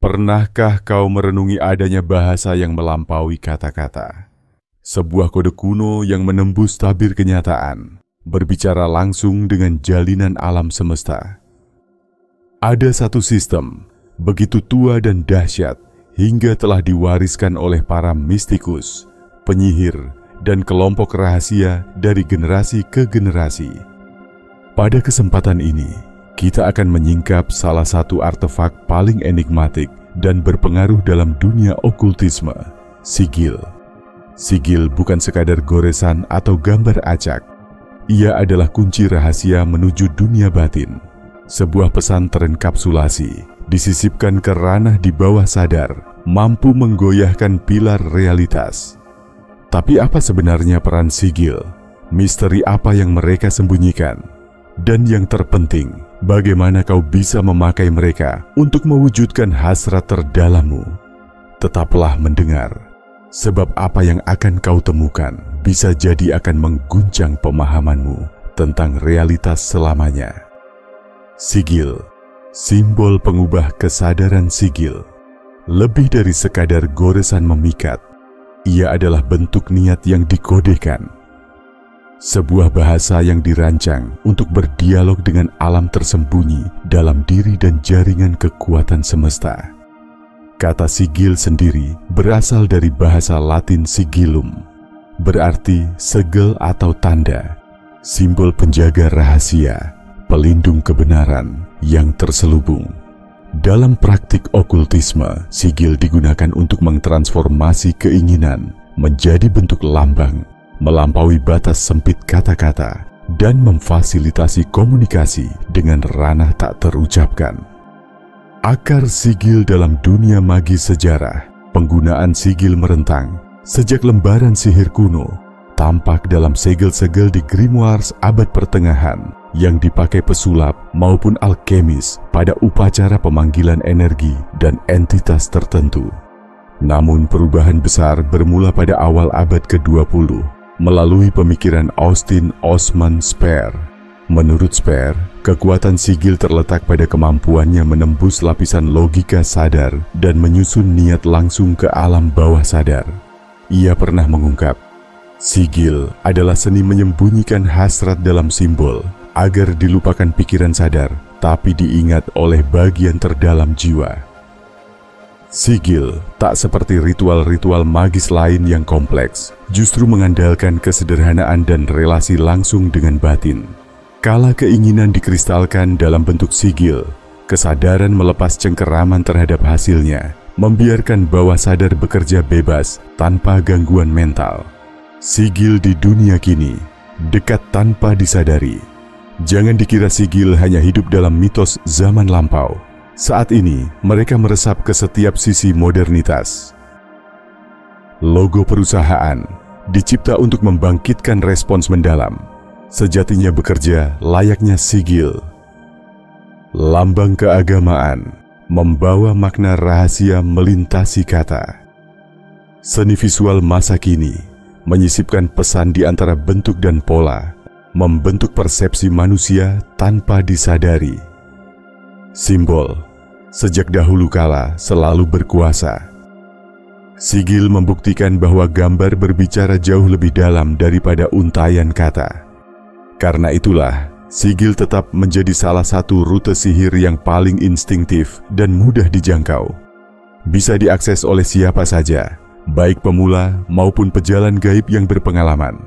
Pernahkah kau merenungi adanya bahasa yang melampaui kata-kata? Sebuah kode kuno yang menembus tabir kenyataan, berbicara langsung dengan jalinan alam semesta. Ada satu sistem, begitu tua dan dahsyat, hingga telah diwariskan oleh para mistikus, penyihir, dan kelompok rahasia dari generasi ke generasi. Pada kesempatan ini, kita akan menyingkap salah satu artefak paling enigmatik dan berpengaruh dalam dunia okultisme, sigil. Sigil bukan sekadar goresan atau gambar acak. Ia adalah kunci rahasia menuju dunia batin. Sebuah pesan terenkapsulasi, disisipkan ke ranah di bawah sadar, mampu menggoyahkan pilar realitas. Tapi apa sebenarnya peran sigil? Misteri apa yang mereka sembunyikan? Dan yang terpenting, bagaimana kau bisa memakai mereka untuk mewujudkan hasrat terdalammu? Tetaplah mendengar, sebab apa yang akan kau temukan bisa jadi akan mengguncang pemahamanmu tentang realitas selamanya. Sigil, simbol pengubah kesadaran. Sigil lebih dari sekadar goresan memikat. Ia adalah bentuk niat yang dikodekan. Sebuah bahasa yang dirancang untuk berdialog dengan alam tersembunyi dalam diri dan jaringan kekuatan semesta. Kata sigil sendiri berasal dari bahasa Latin sigillum, berarti segel atau tanda, simbol penjaga rahasia, pelindung kebenaran yang terselubung. Dalam praktik okultisme, sigil digunakan untuk mentransformasi keinginan menjadi bentuk lambang, melampaui batas sempit kata-kata, dan memfasilitasi komunikasi dengan ranah tak terucapkan. Akar sigil dalam dunia magis sejarah, penggunaan sigil merentang sejak lembaran sihir kuno, tampak dalam segel-segel di grimoires abad pertengahan yang dipakai pesulap maupun alkemis pada upacara pemanggilan energi dan entitas tertentu. Namun perubahan besar bermula pada awal abad ke-20, melalui pemikiran Austin Osman Spare. Menurut Spare, kekuatan sigil terletak pada kemampuannya menembus lapisan logika sadar dan menyusun niat langsung ke alam bawah sadar. Ia pernah mengungkap, sigil adalah seni menyembunyikan hasrat dalam simbol agar dilupakan pikiran sadar, tapi diingat oleh bagian terdalam jiwa. Sigil tak seperti ritual-ritual magis lain yang kompleks, justru mengandalkan kesederhanaan dan relasi langsung dengan batin. Kala keinginan dikristalkan dalam bentuk sigil, kesadaran melepas cengkeraman terhadap hasilnya, membiarkan bawah sadar bekerja bebas tanpa gangguan mental. Sigil di dunia kini dekat tanpa disadari. Jangan dikira sigil hanya hidup dalam mitos zaman lampau. Saat ini, mereka meresap ke setiap sisi modernitas. Logo perusahaan dicipta untuk membangkitkan respons mendalam. Sejatinya bekerja layaknya sigil. Lambang keagamaan membawa makna rahasia melintasi kata. Seni visual masa kini menyisipkan pesan di antara bentuk dan pola, membentuk persepsi manusia tanpa disadari. Simbol sejak dahulu kala selalu berkuasa. Sigil membuktikan bahwa gambar berbicara jauh lebih dalam daripada untaian kata. Karena itulah, sigil tetap menjadi salah satu rute sihir yang paling instinktif dan mudah dijangkau. Bisa diakses oleh siapa saja, baik pemula maupun pejalan gaib yang berpengalaman.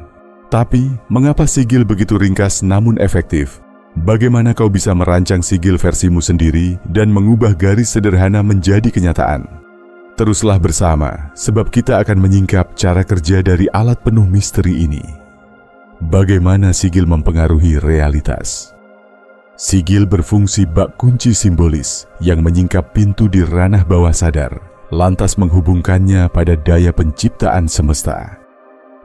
Tapi, mengapa sigil begitu ringkas namun efektif? Bagaimana kau bisa merancang sigil versimu sendiri dan mengubah garis sederhana menjadi kenyataan? Teruslah bersama, sebab kita akan menyingkap cara kerja dari alat penuh misteri ini. Bagaimana sigil mempengaruhi realitas? Sigil berfungsi bak kunci simbolis yang menyingkap pintu di ranah bawah sadar, lantas menghubungkannya pada daya penciptaan semesta.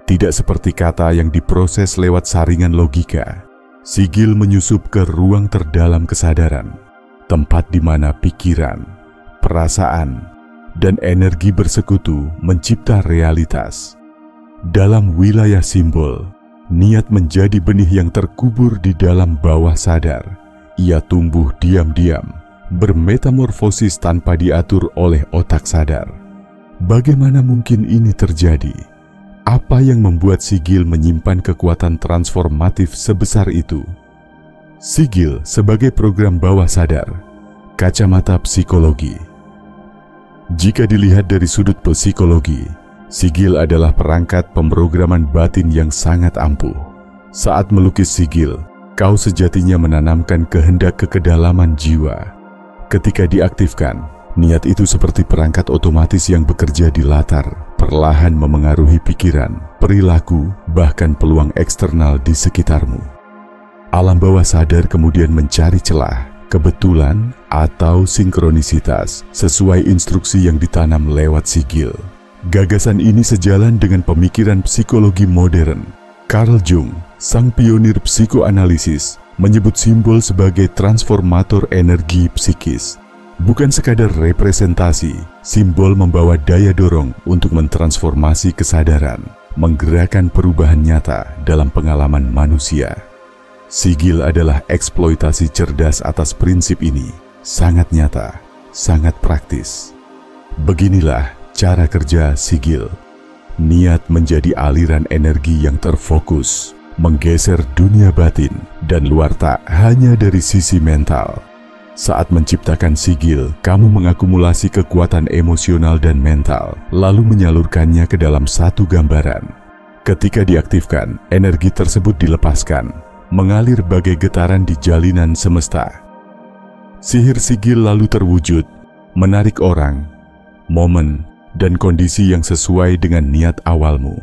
Tidak seperti kata yang diproses lewat saringan logika, sigil menyusup ke ruang terdalam kesadaran, tempat di mana pikiran, perasaan, dan energi bersekutu mencipta realitas. Dalam wilayah simbol, niat menjadi benih yang terkubur di dalam bawah sadar. Ia tumbuh diam-diam, bermetamorfosis tanpa diatur oleh otak sadar. Bagaimana mungkin ini terjadi? Apa yang membuat sigil menyimpan kekuatan transformatif sebesar itu? Sigil sebagai program bawah sadar, kacamata psikologi. Jika dilihat dari sudut psikologi, sigil adalah perangkat pemrograman batin yang sangat ampuh. Saat melukis sigil, kau sejatinya menanamkan kehendak ke kedalaman jiwa. Ketika diaktifkan, niat itu seperti perangkat otomatis yang bekerja di latar, perlahan memengaruhi pikiran, perilaku, bahkan peluang eksternal di sekitarmu. Alam bawah sadar kemudian mencari celah, kebetulan, atau sinkronisitas sesuai instruksi yang ditanam lewat sigil. Gagasan ini sejalan dengan pemikiran psikologi modern. Carl Jung, sang pionir psikoanalisis, menyebut simbol sebagai transformator energi psikis. Bukan sekadar representasi, simbol membawa daya dorong untuk mentransformasi kesadaran, menggerakkan perubahan nyata dalam pengalaman manusia. Sigil adalah eksploitasi cerdas atas prinsip ini, sangat nyata, sangat praktis. Beginilah cara kerja sigil. Niat menjadi aliran energi yang terfokus, menggeser dunia batin dan luar tak hanya dari sisi mental. Saat menciptakan sigil, kamu mengakumulasi kekuatan emosional dan mental, lalu menyalurkannya ke dalam satu gambaran. Ketika diaktifkan, energi tersebut dilepaskan, mengalir bagai getaran di jalinan semesta. Sihir sigil lalu terwujud, menarik orang, momen, dan kondisi yang sesuai dengan niat awalmu.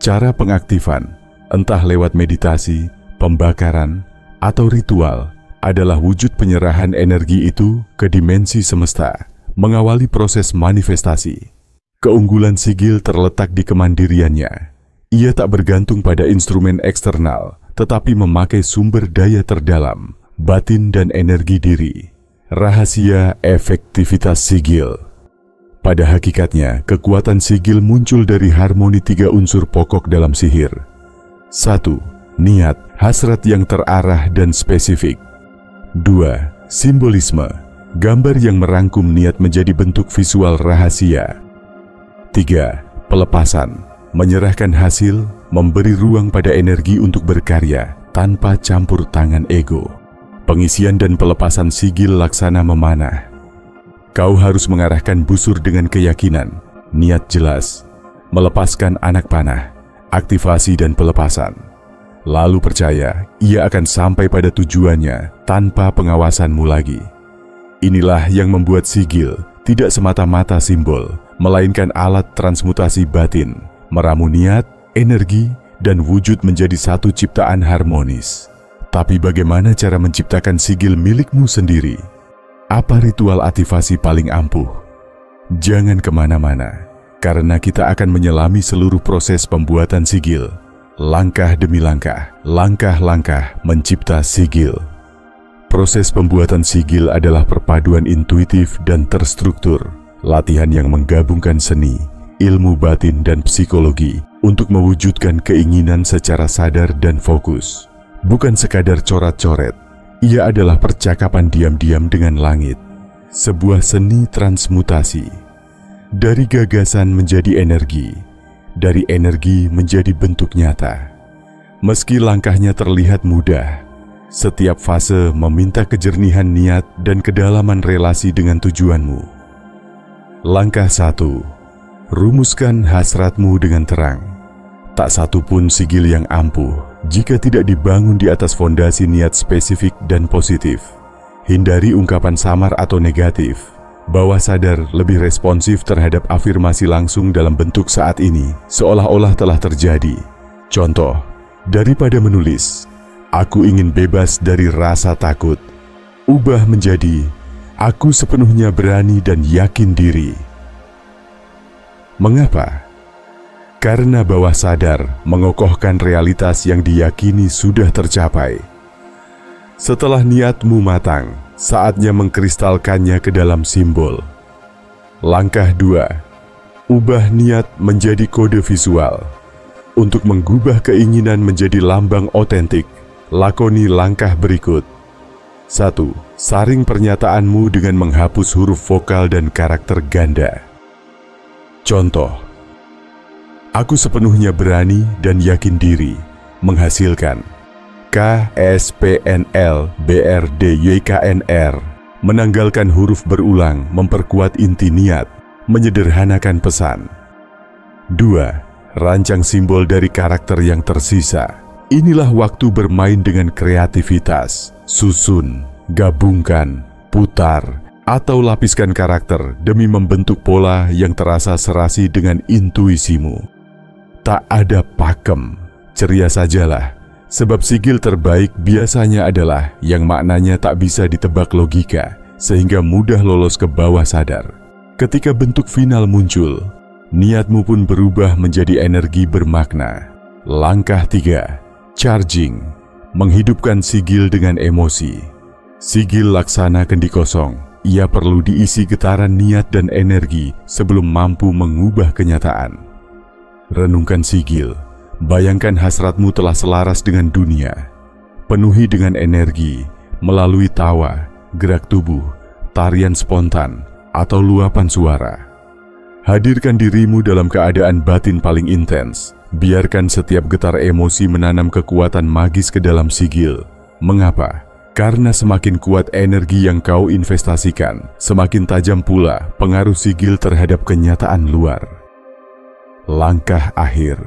Cara pengaktifan, entah lewat meditasi, pembakaran, atau ritual, adalah wujud penyerahan energi itu ke dimensi semesta, mengawali proses manifestasi. Keunggulan sigil terletak di kemandiriannya. Ia tak bergantung pada instrumen eksternal, tetapi memakai sumber daya terdalam, batin dan energi diri. Rahasia efektivitas sigil. Pada hakikatnya, kekuatan sigil muncul dari harmoni 3 unsur pokok dalam sihir. 1. Niat, hasrat yang terarah dan spesifik. 2. Simbolisme, gambar yang merangkum niat menjadi bentuk visual rahasia. 3. Pelepasan, menyerahkan hasil, memberi ruang pada energi untuk berkarya tanpa campur tangan ego. Pengisian dan pelepasan sigil laksana memanah. Kau harus mengarahkan busur dengan keyakinan, niat jelas, melepaskan anak panah, aktivasi dan pelepasan. Lalu percaya, ia akan sampai pada tujuannya tanpa pengawasanmu lagi. Inilah yang membuat sigil tidak semata-mata simbol, melainkan alat transmutasi batin, meramu niat, energi, dan wujud menjadi satu ciptaan harmonis. Tapi bagaimana cara menciptakan sigil milikmu sendiri? Apa ritual aktivasi paling ampuh? Jangan kemana-mana, karena kita akan menyelami seluruh proses pembuatan sigil. Langkah demi langkah, langkah-langkah mencipta sigil. Proses pembuatan sigil adalah perpaduan intuitif dan terstruktur, latihan yang menggabungkan seni, ilmu batin dan psikologi untuk mewujudkan keinginan secara sadar dan fokus. Bukan sekadar coret-coret, ia adalah percakapan diam-diam dengan langit, sebuah seni transmutasi. Dari gagasan menjadi energi, dari energi menjadi bentuk nyata. Meski langkahnya terlihat mudah, setiap fase meminta kejernihan niat dan kedalaman relasi dengan tujuanmu. Langkah 1. Rumuskan hasratmu dengan terang. Tak satu pun sigil yang ampuh jika tidak dibangun di atas fondasi niat spesifik dan positif. Hindari ungkapan samar atau negatif. Bawah sadar lebih responsif terhadap afirmasi langsung dalam bentuk saat ini, seolah-olah telah terjadi. Contoh, daripada menulis, "Aku ingin bebas dari rasa takut," ubah menjadi, "Aku sepenuhnya berani dan yakin diri." Mengapa? Karena bawah sadar mengokohkan realitas yang diyakini sudah tercapai. Setelah niatmu matang, saatnya mengkristalkannya ke dalam simbol. Langkah 2. Ubah niat menjadi kode visual. Untuk mengubah keinginan menjadi lambang otentik, lakoni langkah berikut. 1. Saring pernyataanmu dengan menghapus huruf vokal dan karakter ganda. Contoh: aku sepenuhnya berani dan yakin diri menghasilkan KSPNLBRDYKNR, menanggalkan huruf berulang, memperkuat inti niat, menyederhanakan pesan. 2. Rancang simbol dari karakter yang tersisa. Inilah waktu bermain dengan kreativitas. Susun, gabungkan, putar, atau lapiskan karakter demi membentuk pola yang terasa serasi dengan intuisimu. Tak ada pakem, ceria sajalah, sebab sigil terbaik biasanya adalah yang maknanya tak bisa ditebak logika, sehingga mudah lolos ke bawah sadar. Ketika bentuk final muncul, niatmu pun berubah menjadi energi bermakna. Langkah 3. Charging. Menghidupkan sigil dengan emosi. Sigil laksana kendi kosong. Ia perlu diisi getaran niat dan energi sebelum mampu mengubah kenyataan. Renungkan sigil. Bayangkan hasratmu telah selaras dengan dunia. Penuhi dengan energi melalui tawa, gerak tubuh, tarian spontan, atau luapan suara. Hadirkan dirimu dalam keadaan batin paling intens. Biarkan setiap getar emosi menanam kekuatan magis ke dalam sigil. Mengapa? Karena semakin kuat energi yang kau investasikan, semakin tajam pula pengaruh sigil terhadap kenyataan luar. Langkah akhir: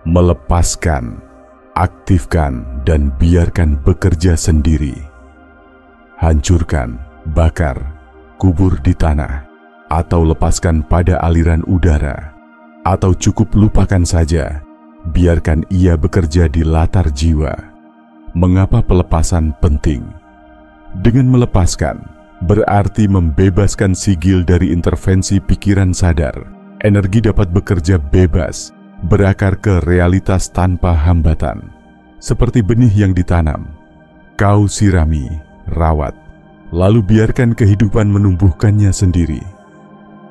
melepaskan, aktifkan, dan biarkan bekerja sendiri. Hancurkan, bakar, kubur di tanah, atau lepaskan pada aliran udara, atau cukup lupakan saja, biarkan ia bekerja di latar jiwa. Mengapa pelepasan penting? Dengan melepaskan, berarti membebaskan sigil dari intervensi pikiran sadar. Energi dapat bekerja bebas, berakar ke realitas tanpa hambatan. Seperti benih yang ditanam, kau sirami, rawat, lalu biarkan kehidupan menumbuhkannya sendiri.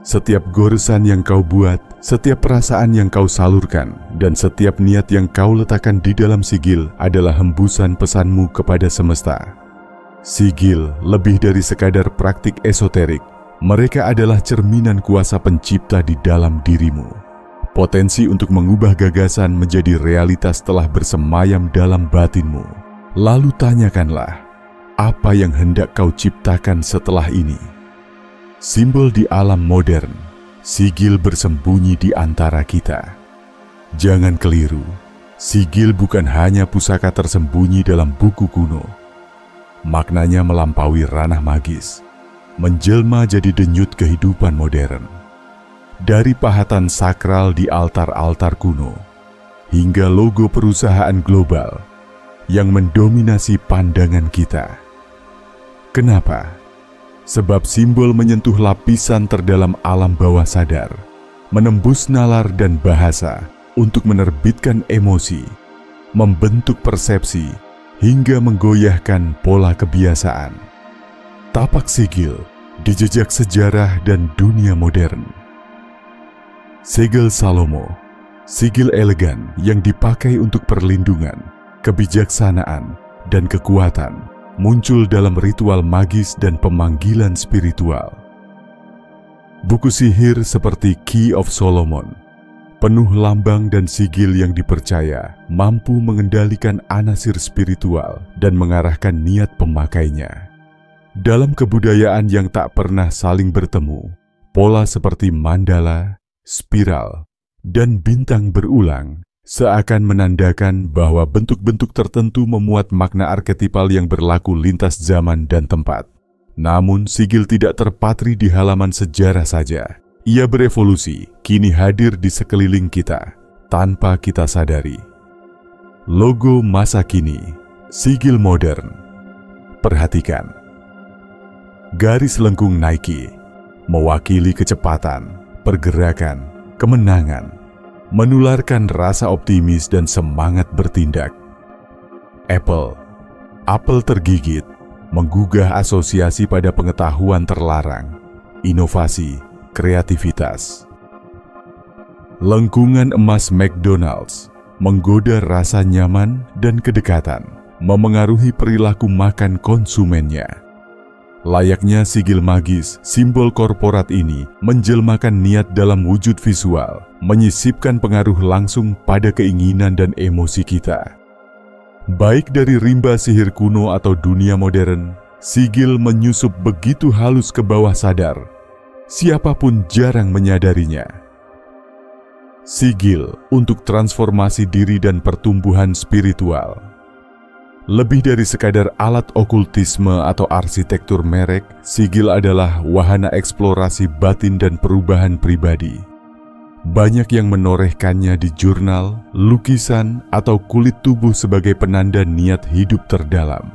Setiap goresan yang kau buat, setiap perasaan yang kau salurkan, dan setiap niat yang kau letakkan di dalam sigil adalah hembusan pesanmu kepada semesta. Sigil lebih dari sekadar praktik esoterik. Mereka adalah cerminan kuasa pencipta di dalam dirimu. Potensi untuk mengubah gagasan menjadi realitas telah bersemayam dalam batinmu. Lalu tanyakanlah, apa yang hendak kau ciptakan setelah ini? Simbol di alam modern, sigil bersembunyi di antara kita. Jangan keliru, sigil bukan hanya pusaka tersembunyi dalam buku kuno. Maknanya melampaui ranah magis, menjelma jadi denyut kehidupan modern. Dari pahatan sakral di altar-altar kuno, hingga logo perusahaan global yang mendominasi pandangan kita. Kenapa? Sebab simbol menyentuh lapisan terdalam alam bawah sadar, menembus nalar dan bahasa untuk menerbitkan emosi, membentuk persepsi, hingga menggoyahkan pola kebiasaan. Tapak sigil di jejak sejarah dan dunia modern. Segel Salomo, sigil elegan yang dipakai untuk perlindungan, kebijaksanaan, dan kekuatan, muncul dalam ritual magis dan pemanggilan spiritual. Buku sihir seperti Key of Solomon, penuh lambang dan sigil yang dipercaya mampu mengendalikan anasir spiritual dan mengarahkan niat pemakainya. Dalam kebudayaan yang tak pernah saling bertemu, pola seperti mandala, spiral, dan bintang berulang seakan menandakan bahwa bentuk-bentuk tertentu memuat makna arketipal yang berlaku lintas zaman dan tempat. Namun, sigil tidak terpatri di halaman sejarah saja. Ia berevolusi, kini hadir di sekeliling kita, tanpa kita sadari. Logo masa kini, sigil modern. Perhatikan. Garis lengkung Nike, mewakili kecepatan, pergerakan, kemenangan, menularkan rasa optimis dan semangat bertindak. Apple, apel tergigit, menggugah asosiasi pada pengetahuan terlarang, inovasi, kreativitas. Lengkungan emas McDonald's, menggoda rasa nyaman dan kedekatan, memengaruhi perilaku makan konsumennya. Layaknya sigil magis, simbol korporat ini menjelmakan niat dalam wujud visual, menyisipkan pengaruh langsung pada keinginan dan emosi kita. Baik dari rimba sihir kuno atau dunia modern, sigil menyusup begitu halus ke bawah sadar. Siapapun jarang menyadarinya. Sigil untuk transformasi diri dan pertumbuhan spiritual. Lebih dari sekadar alat okultisme atau arsitektur merek, sigil adalah wahana eksplorasi batin dan perubahan pribadi. Banyak yang menorehkannya di jurnal, lukisan, atau kulit tubuh sebagai penanda niat hidup terdalam.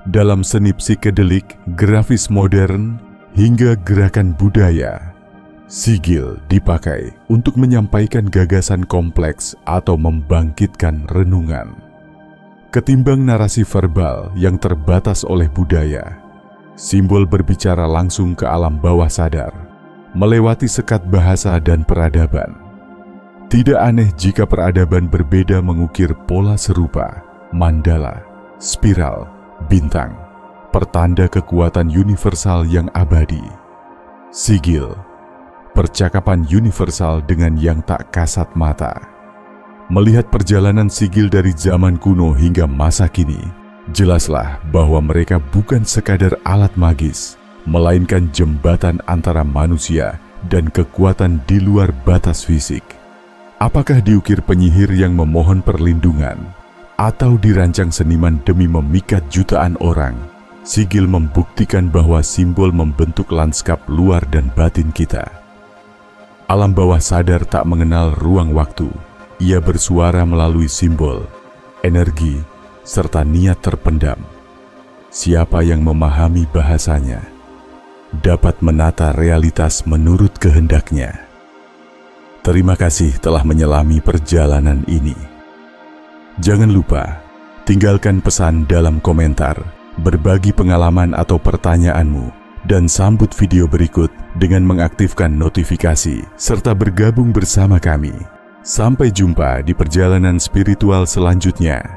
Dalam seni psikedelik, grafis modern, hingga gerakan budaya, sigil dipakai untuk menyampaikan gagasan kompleks atau membangkitkan renungan. Ketimbang narasi verbal yang terbatas oleh budaya, simbol berbicara langsung ke alam bawah sadar, melewati sekat bahasa dan peradaban. Tidak aneh jika peradaban berbeda mengukir pola serupa, mandala, spiral, bintang, pertanda kekuatan universal yang abadi. Sigil, percakapan universal dengan yang tak kasat mata. Melihat perjalanan sigil dari zaman kuno hingga masa kini, jelaslah bahwa mereka bukan sekadar alat magis, melainkan jembatan antara manusia dan kekuatan di luar batas fisik. Apakah diukir penyihir yang memohon perlindungan, atau dirancang seniman demi memikat jutaan orang, sigil membuktikan bahwa simbol membentuk lanskap luar dan batin kita. Alam bawah sadar tak mengenal ruang waktu. Ia bersuara melalui simbol, energi, serta niat terpendam. Siapa yang memahami bahasanya dapat menata realitas menurut kehendaknya. Terima kasih telah menyelami perjalanan ini. Jangan lupa, tinggalkan pesan dalam komentar, berbagi pengalaman atau pertanyaanmu, dan sambut video berikut dengan mengaktifkan notifikasi, serta bergabung bersama kami. Sampai jumpa di perjalanan spiritual selanjutnya.